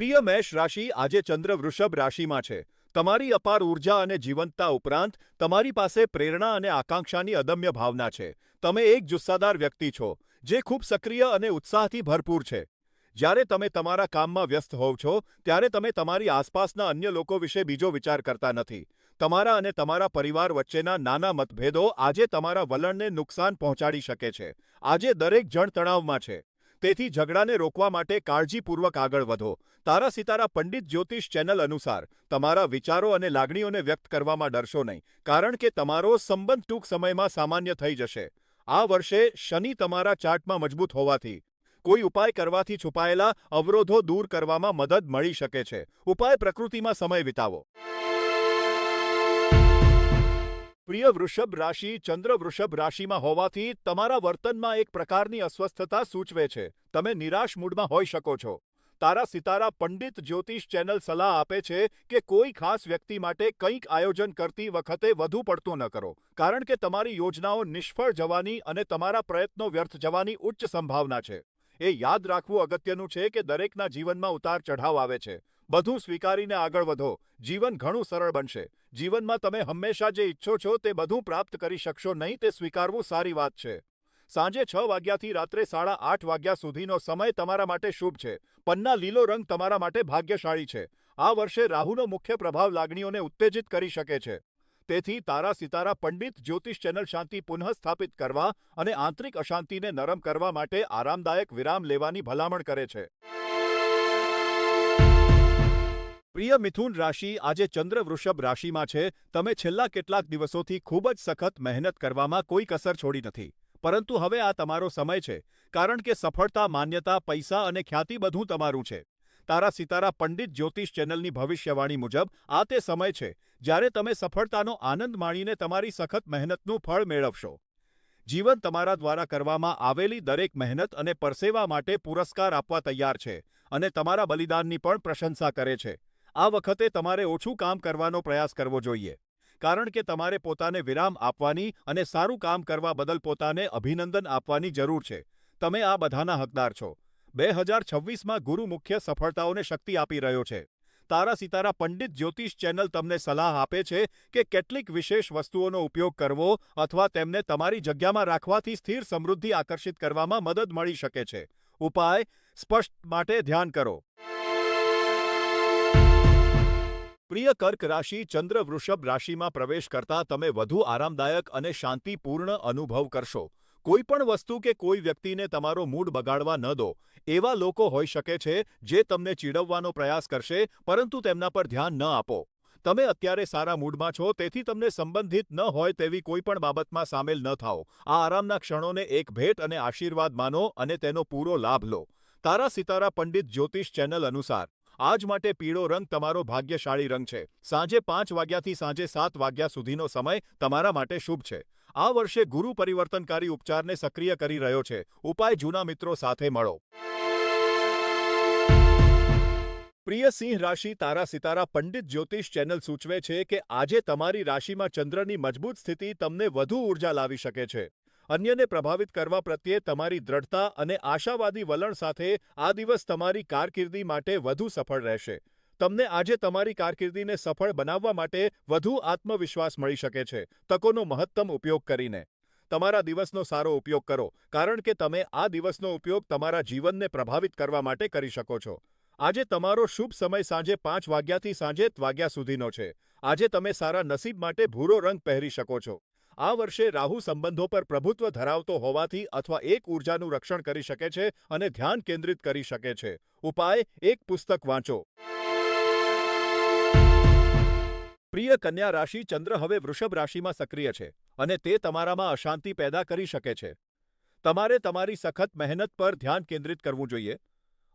પ્રિય મેષ રાશિ, આજે ચંદ્ર વૃષભ રાશિમાં છે. તમારી અપાર ઊર્જા અને જીવંતતા ઉપરાંત તમારી પાસે પ્રેરણા અને આકાંક્ષાની અદમ્ય ભાવના છે. તમે એક જુસ્સાદાર વ્યક્તિ છો, જે ખૂબ સક્રિય અને ઉત્સાહથી ભરપૂર છે. જ્યારે તમે તમારા કામમાં વ્યસ્ત હોવ છો, ત્યારે તમે તમારી આસપાસના અન્ય લોકો વિશે બીજો વિચાર કરતા નથી. તમારા અને તમારા પરિવાર વચ્ચેના નાના મતભેદો આજે તમારા વલણને નુકસાન પહોંચાડી શકે છે. આજે દરેક જણ તણાવમાં છે. તેથી ઝઘડાને રોકવા માટે કાળજીપૂર્વક આગળ વધો. તારા સિતારા પંડિત જ્યોતિષ ચેનલ અનુસાર તમારા વિચારો અને લાગણીઓને વ્યક્ત કરવામાં ડરશો નહીં, કારણ કે તમારો સંબંધ ટૂંક સમયમાં સામાન્ય થઈ જશે. આ વર્ષે શનિ તમારા ચાર્ટમાં મજબૂત હોવાથી કોઈ ઉપાય કરવાથી છુપાયેલા અવરોધો દૂર કરવામાં મદદ મળી શકે છે. ઉપાય: પ્રકૃતિમાં સમય વિતાવો. પ્રિય વૃષભ રાશિ, ચંદ્ર વૃષભ રાશિમાં હોવાથી તમારા વર્તનમાં એક પ્રકારની અસ્વસ્થતા સૂચવે છે. તમે નિરાશ મૂડમાં હોઈ શકો છો. તારા સિતારા પંડિત જ્યોતિષ ચેનલ સલાહ આપે છે કે કોઈ ખાસ વ્યક્તિ માટે કંઈક આયોજન કરતી વખતે વધુ પડતું ન કરો, કારણ કે તમારી યોજનાઓ નિષ્ફળ જવાની અને તમારા પ્રયત્નો વ્યર્થ જવાની ઉચ્ચ સંભાવના છે. એ યાદ રાખવું અગત્યનું છે કે દરેકના જીવનમાં ઉતાર ચઢાવ આવે છે. બધું સ્વીકારીને આગળ વધો. જીવન ઘણું સરળ બનશે. જીવનમાં તમે હંમેશા જે ઈચ્છો છો તે બધું પ્રાપ્ત કરી શકશો નહીં, તે સ્વીકારવું સારી વાત છે. સાંજે 6 વાગ્યાથી રાત્રે 8:30 વાગ્યા સુધીનો સમય તમારા માટે શુભ છે. પન્ના લીલો રંગ તમારા માટે ભાગ્યશાળી છે. આ વર્ષે રાહુનો મુખ્ય પ્રભાવ લાગણીઓને ઉત્તેજિત કરી શકે છે. તેથી તારા સિતારા પંડિત જ્યોતિષ ચેનલ શાંતિ પુનઃસ્થાપિત કરવા અને આંતરિક અશાંતિને નરમ કરવા માટે આરામદાયક વિરામ લેવાની ભલામણ કરે છે. પ્રિય મિથુન રાશિ, આજે ચંદ્ર વૃષભ રાશિમાં છે. તમે છેલ્લા કેટલાક દિવસોથી ખૂબ જ સખત મહેનત કરવામાં કોઈ કસર છોડી નથી. પરંતુ હવે આ તમારો સમય છે, કારણ કે સફળતા, માન્યતા, પૈસા અને ખ્યાતિ બધું તમારું છે. તારા સિતારા પંડિત જ્યોતિષ ચેનલની ભવિષ્યવાણી મુજબ આ તે સમય છે જ્યારે તમે સફળતાનો આનંદ માણીને તમારી સખત મહેનતનું ફળ મેળવશો. જીવન તમારા દ્વારા કરવામાં આવેલી દરેક મહેનત અને પરસેવા માટે પુરસ્કાર આપવા તૈયાર છે અને તમારા બલિદાનની પણ પ્રશંસા કરે છે. આ વખતે તમારે ઓછું કામ કરવાનો પ્રયાસ કરવો જોઈએ, કારણ કે તમારે પોતાને વિરામ આપવાની અને સારું કામ કરવા બદલ પોતાને અભિનંદન આપવાની જરૂર છે. તમે આ બધાના હકદાર છો. 2026માં ગુરુ મુખ્ય સફળતાઓને શક્તિ આપી રહ્યો છે. તારા સિતારા પંડિત જ્યોતિષ ચેનલ તમને સલાહ આપે છે કે કેટલીક વિશેષ વસ્તુઓનો ઉપયોગ કરવો અથવા તેમને તમારી જગ્યામાં રાખવાથી સ્થિર સમૃદ્ધિ આકર્ષિત કરવામાં મદદ મળી શકે છે. ઉપાય: સ્પષ્ટ માટે ધ્યાન કરો. પ્રિય કર્ક રાશિ, ચંદ્ર વૃષભ રાશિમાં પ્રવેશ કરતા તમે વધુ આરામદાયક અને શાંતિપૂર્ણ અનુભવ કરશો. કોઈ પણ વસ્તુ કે કોઈ વ્યક્તિને તમારો મૂડ બગાડવા ન દો. એવા લોકો હોઈ શકે છે જે તમને ચીડવવાનો પ્રયાસ કરશે, પરંતુ તેમના પર ધ્યાન ન આપો. તમે અત્યારે સારા મૂડમાં છો, તેથી તમને સંબંધિત ન હોય તેવી કોઈ પણ બાબતમાં સામેલ ન થાઓ. આ આરામના ક્ષણોને એક ભેટ અને આશીર્વાદ માનો અને તેનો પૂરો લાભ લો. તારા સિતારા પંડિત જ્યોતિષ ચેનલ અનુસાર આજ માટે પીળો રંગ તમારો ભાગ્યશાળી રંગ છે. સાંજે 5 વાગ્યાથી સાંજે 7 વાગ્યા સુધીનો સમય તમારા માટે શુભ છે. આ વર્ષે ગુરુ પરિવર્તનકારી ઉપચારને સક્રિય કરી રહ્યો છે. ઉપાય: જૂના મિત્રો સાથે મળો. પ્રિય સિંહ રાશિ, તારા સિતારા પંડિત જ્યોતિષ ચેનલ સૂચવે છે કે આજે તમારી રાશિમાં ચંદ્રની મજબૂત સ્થિતિ તમને વધુ ઊર્જા લાવી શકે છે. અન્યને પ્રભાવિત કરવા પ્રત્યે તમારી દ્રઢતા અને આશાવાદી વલણ સાથે આ દિવસ તમારી કારકિર્દી માટે વધુ સફળ રહેશે. તમને આજે તમારી કારકિર્દીને સફળ બનાવવા માટે વધુ આત્મવિશ્વાસ મળી શકે છે. તકોનો મહત્તમ ઉપયોગ કરીને તમારા દિવસનો સારો ઉપયોગ કરો, કારણ કે તમે આ દિવસનો ઉપયોગ તમારા જીવનને પ્રભાવિત કરવા માટે કરી શકો છો. આજે તમારો શુભ સમય સાંજે 5 વાગ્યાથી સાંજે 7 વાગ્યા સુધીનો છે. આજે તમે સારા નસીબ માટે ભૂરો રંગ પહેરી શકો છો. આ વર્ષે રાહુ સંબંધો પર પ્રભુત્વ ધરાવતો હોવાથી અથવા એક ઊર્જાનું રક્ષણ કરી શકે છે અને ધ્યાન કેન્દ્રિત કરી શકે છે. ઉપાય: એક પુસ્તક વાંચો. પ્રિય કન્યા રાશિ, ચંદ્ર હવે વૃષભ રાશિમાં સક્રિય છે અને તે તમારામાં અશાંતિ પેદા કરી શકે છે. તમારે તમારી સખત મહેનત પર ધ્યાન કેન્દ્રિત કરવું જોઈએ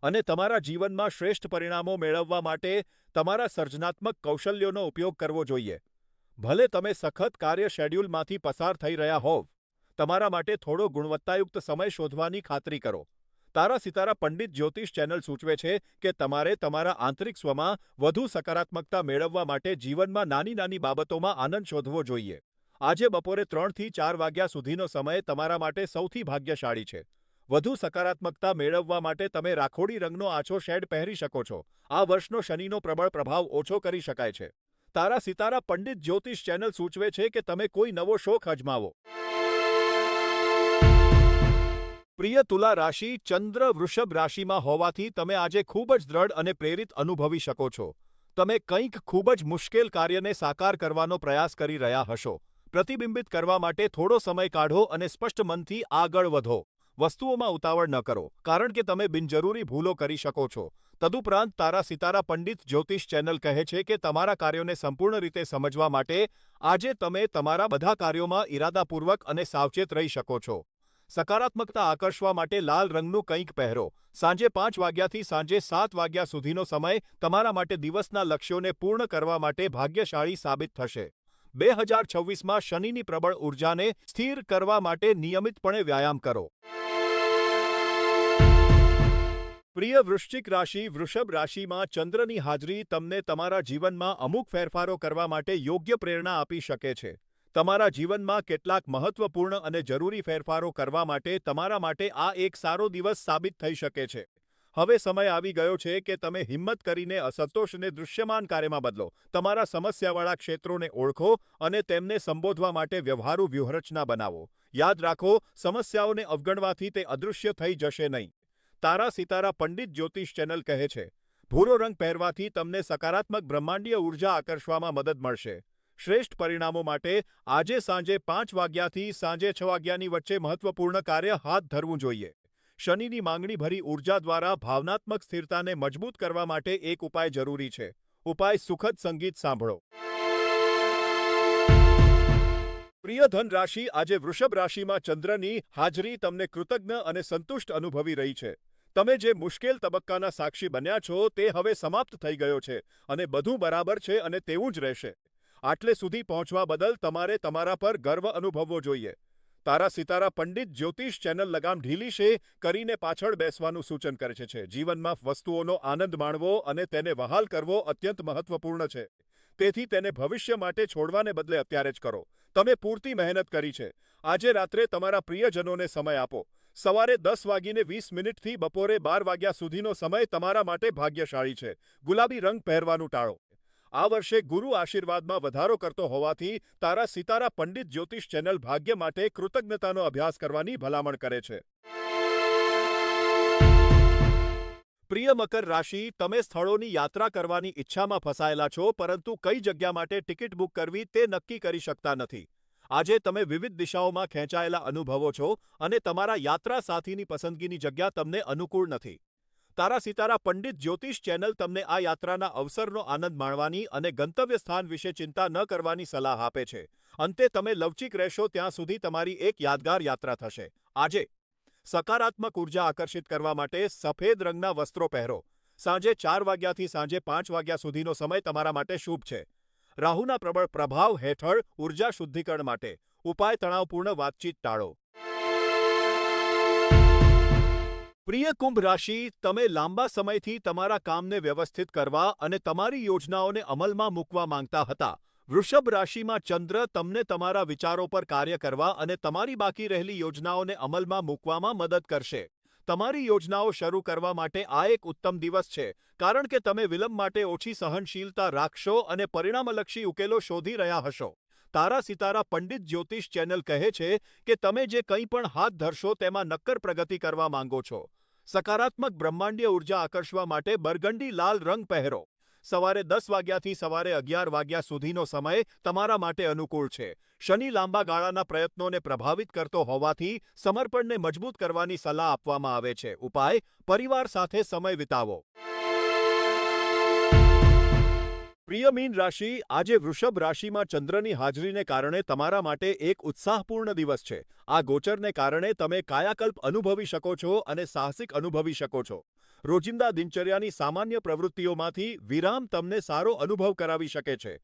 અને તમારા જીવનમાં શ્રેષ્ઠ પરિણામો મેળવવા માટે તમારા સર્જનાત્મક કૌશલ્યોનો ઉપયોગ કરવો જોઈએ. ભલે તમે સખત કાર્ય શેડ્યૂલમાંથી પસાર થઈ રહ્યા હોવ, તમારા માટે થોડો ગુણવત્તાયુક્ત સમય શોધવાની ખાતરી કરો. તારા સિતારા પંડિત જ્યોતિષ ચેનલ સૂચવે છે કે તમારે તમારા આંતરિક સ્વમાં વધુ સકારાત્મકતા મેળવવા માટે જીવનમાં નાની નાની બાબતોમાં આનંદ શોધવો જોઈએ. આજે બપોરે 3 થી 4 વાગ્યા સુધીનો સમય તમારા માટે સૌથી ભાગ્યશાળી છે. વધુ સકારાત્મકતા મેળવવા માટે તમે રાખોડી રંગનો આછો શેડ પહેરી શકો છો. આ વર્ષનો શનિનો પ્રબળ પ્રભાવ ઓછો કરી શકાય છે. તારા સિતારા પંડિત જ્યોતિષ ચેનલ સૂચવે છે કે તમે કોઈ નવો શોખ અજમાવો. પ્રિય તુલા રાશિ, ચંદ્ર વૃષભ રાશિમાં હોવાથી તમે આજે ખૂબ જ દ્રઢ અને પ્રેરિત અનુભવી શકો છો. તમે કંઈક ખૂબ જ મુશ્કેલ કાર્યને સાકાર કરવાનો પ્રયાસ કરી રહ્યા હશો. પ્રતિબિંબિત કરવા માટે થોડો સમય કાઢો અને સ્પષ્ટ મનથી આગળ વધો. વસ્તુઓમાં ઉતાવળ ન કરો, કારણ કે તમે બિનજરૂરી ભૂલો કરી શકો છો. તદુપરાંત તારા સિતારા પંડિત જ્યોતિષ ચેનલ કહે છે કે તમારા કાર્યોને સંપૂર્ણ રીતે સમજવા માટે આજે તમે તમારા બધા કાર્યોમાં ઇરાદાપૂર્વક અને સાવચેત રહી શકો છો. સકારાત્મકતા આકર્ષવા માટે લાલ રંગનું કંઈક પહેરો. સાંજે 5 વાગ્યાથી સાંજે 7 વાગ્યા સુધીનો સમય તમારા માટે દિવસના લક્ષ્યોને પૂર્ણ કરવા માટે ભાગ્યશાળી સાબિત થશે. 2026માં શનિની પ્રબળ ઉર્જાને સ્થિર કરવા માટે નિયમિતપણે વ્યાયામ કરો. પ્રિય વૃશ્ચિક રાશિ, વૃષભ રાશિમાં ચંદ્રની હાજરી તમને તમારા જીવનમાં અમુક ફેરફારો કરવા માટે યોગ્ય પ્રેરણા આપી શકે છે. તમારા જીવનમાં કેટલાક મહત્વપૂર્ણ અને જરૂરી ફેરફારો કરવા માટે તમારા માટે આ એક સારો દિવસ સાબિત થઈ શકે છે. હવે સમય આવી ગયો છે કે તમે હિંમત કરીને અસંતોષને દૃશ્યમાન કાર્યમાં બદલો. તમારા સમસ્યાવાળા ક્ષેત્રોને ઓળખો અને તેમને સંબોધવા માટે વ્યવહારુ વ્યૂહરચના બનાવો. યાદ રાખો, સમસ્યાઓને અવગણવાથી તે અદૃશ્ય થઈ જશે નહીં. તારા સિતારા પંડિત જ્યોતિષ ચેનલ કહે છે, ભૂરો રંગ પહેરવાથી તમને સકારાત્મક બ્રહ્માંડીય ઉર્જા આકર્ષવામાં મદદ મળશે. શ્રેષ્ઠ પરિણામો માટે આજે સાંજે 5 વાગ્યાથી સાંજે 6 વાગ્યાની વચ્ચે મહત્વપૂર્ણ કાર્ય હાથ ધરવું જોઈએ. શનિની માંગણીભરી ઉર્જા દ્વારા ભાવનાત્મક સ્થિરતાને મજબૂત કરવા માટે એક ઉપાય જરૂરી છે. ઉપાય સુખદ સંગીત સાંભળો. પ્રિય ધન રાશિ, આજે વૃષભ રાશિમાં ચંદ્રની હાજરી તમને કૃતજ્ઞ અને સંતુષ્ટ અનુભવી રહી છે. તમે જે મુશ્કેલ તબક્કાના સાક્ષી બન્યા છો તે હવે સમાપ્ત થઈ ગયો છે અને બધું બરાબર છે અને તેવું જ રહેશે. આટલે સુધી પહોંચવા બદલ તમારે તમારા પર ગર્વ અનુભવવો જોઈએ. તારા સિતારા પંડિત જ્યોતિષ ચેનલ લગામ ઢીલી છે કરીને પાછળ બેસવાનું સૂચન કરે છે. જીવનમાં વસ્તુઓનો આનંદ માણવો અને તેને વહાલ કરવો અત્યંત મહત્વપૂર્ણ છે. તેથી તેને ભવિષ્ય માટે છોડવાને બદલે અત્યારે જ કરો. તમે પૂરતી મહેનત કરી છે. આજે રાત્રે તમારા પ્રિયજનોને સમય આપો. સવારે 10:20થી બપોરે 12 વાગ્યા સુધીનો સમય તમારા માટે ભાગ્યશાળી છે. ગુલાબી રંગ પહેરવાનું ટાળો. આ વર્ષે ગુરુ આશીર્વાદમાં વધારો કરતો હોવાથી તારા સિતારા પંડિત જ્યોતિષ ચેનલ ભાગ્ય માટે કૃતજ્ઞતાનો અભ્યાસ કરવાની ભલામણ કરે છે. પ્રિય મકર રાશિ, તમે સ્થળોની યાત્રા કરવાની ઈચ્છામાં ફસાયેલા છો, પરંતુ કઈ જગ્યા માટે ટિકિટ બુક કરવી તે નક્કી કરી શકતા નથી. આજે તમે વિવિધ દિશાઓમાં ખેંચાયેલા અનુભવો છો અને તમારા યાત્રા સાથીની પસંદગીની જગ્યા તમને અનુકૂળ નથી. તારા સિતારા પંડિત જ્યોતિષ ચેનલ તમને આ યાત્રાના અવસરનો આનંદ માણવાની અને ગંતવ્ય સ્થાન વિશે ચિંતા ન કરવાની સલાહ આપે છે. અંતે તમે લવચીક રહેશો ત્યાં સુધી તમારી એક યાદગાર યાત્રા થશે. આજે સકારાત્મક ઉર્જા આકર્ષિત કરવા માટે સફેદ રંગના વસ્ત્રો પહેરો. સાંજે 4 વાગ્યાથી સાંજે 5 વાગ્યા સુધીનો સમય તમારા માટે શુભ છે. રાહુના પ્રબળ પ્રભાવ હેઠળ ઉર્જા શુદ્ધિકરણ માટે ઉપાય તણાવપૂર્ણ વાતચીત ટાળો. પ્રિય કુંભ રાશિ, તમે લાંબા સમયથી તમારા કામને વ્યવસ્થિત કરવા અને તમારી યોજનાઓને અમલમાં મૂકવા માંગતા હતા. વૃષભ રાશિમાં ચંદ્ર તમને તમારા વિચારો પર કાર્ય કરવા અને તમારી બાકી રહેલી યોજનાઓને અમલમાં મૂકવામાં મદદ કરશે. તમારી યોજનાઓ શરૂ કરવા માટે આ એક ઉત્તમ દિવસ છે, કારણ કે તમે વિલંબ માટે ઓછી સહનશીલતા રાખશો અને પરિણામલક્ષી ઉકેલો શોધી રહ્યા હશો. તારા સિતારા પંડિત જ્યોતિષ ચેનલ કહે છે કે તમે જે કંઈ પણ હાથ ધરશો તેમાં નક્કર પ્રગતિ કરવા માંગો છો. સકારાત્મક બ્રહ્માંડીય ઉર્જા આકર્ષવા માટે બરગંડી લાલ રંગ પહેરો. સવારે 10 વાગ્યાથી સવારે 11 વાગ્યા સુધીનો સમય તમારા માટે અનુકૂળ છે. શનિ લાંબા ગાળાના પ્રયત્નોને પ્રભાવિત કરતો હોવાથી સમર્પણને મજબૂત કરવાની સલાહ આપવામાં આવે છે. ઉપાય પરિવાર સાથે સમય વિતાવો. પ્રિય મીન રાશિ, આજે વૃષભ રાશિમાં ચંદ્રની હાજરીને કારણે તમારા માટે એક ઉત્સાહપૂર્ણ દિવસ છે. આ ગોચરને કારણે તમે કાયાકલ્પ અનુભવી શકો છો અને સાહસિક અનુભવી શકો છો. રોજિંદા દિનચર્યાની સામાન્ય પ્રવૃત્તિઓમાંથી વિરામ તમને સારો અનુભવ કરાવી શકે છે.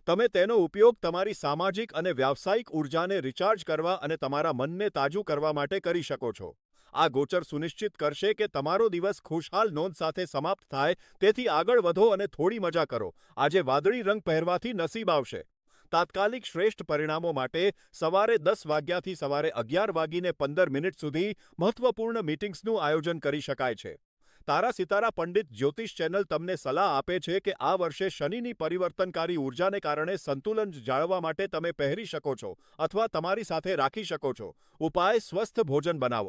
તમે તેનો ઉપયોગ તમારી સામાજિક અને વ્યાવસાયિક ઉર્જાને રિચાર્જ કરવા અને તમારા મનને તાજું કરવા માટે કરી શકો છો. આ ગોચર સુનિશ્ચિત કરશે કે તમારો દિવસ ખુશહાલ નોંધ સાથે સમાપ્ત થાય, તેથી આગળ વધો અને થોડી મજા કરો. આજે વાદળી રંગ પહેરવાથી નસીબ આવશે. તાત્કાલિક શ્રેષ્ઠ પરિણામો માટે સવારે 10 વાગ્યાથી સવારે 11:15 સુધી મહત્વપૂર્ણ મીટિંગ્સનું આયોજન કરી શકાય છે. તારા સિતારા પંડિત જ્યોતિષ ચેનલ તમને સલાહ આપે છે કે આ વર્ષે શનિની પરિવર્તનકારી ઊર્જાને કારણે સંતુલન જાળવવા માટે તમે પહેરી શકો છો અથવા તમારી સાથે રાખી શકો છો. ઉપાય સ્વસ્થ ભોજન બનાવો.